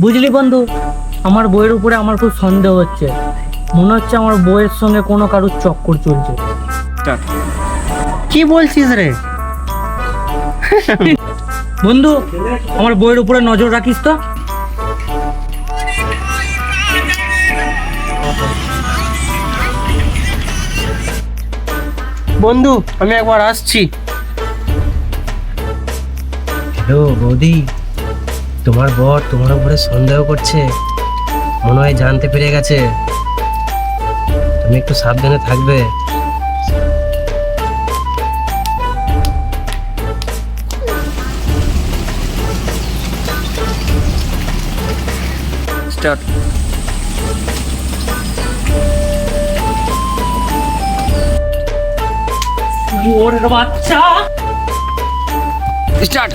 বুঝলি বন্ধু, আমার বইয়ের উপরে আমার খুব সন্দেহ হচ্ছে। মনে হচ্ছে আমার বইয়ের সঙ্গে কোনো কারুর চক্কর চলছে। কি বলছিস রে? বন্ধু, আমার বইয়ের উপরে নজর রাখিস তো। বন্ধু, আমি একবার আসছি। হ্যালো বৌদি, তোমার বর তোমার উপরে সন্দেহ করছে, মনে হয় জানতে পেরে গেছে। তুমি একটু সাবধানে থাকবে। স্টার্ট। ওর বাচ্চা স্টার্ট।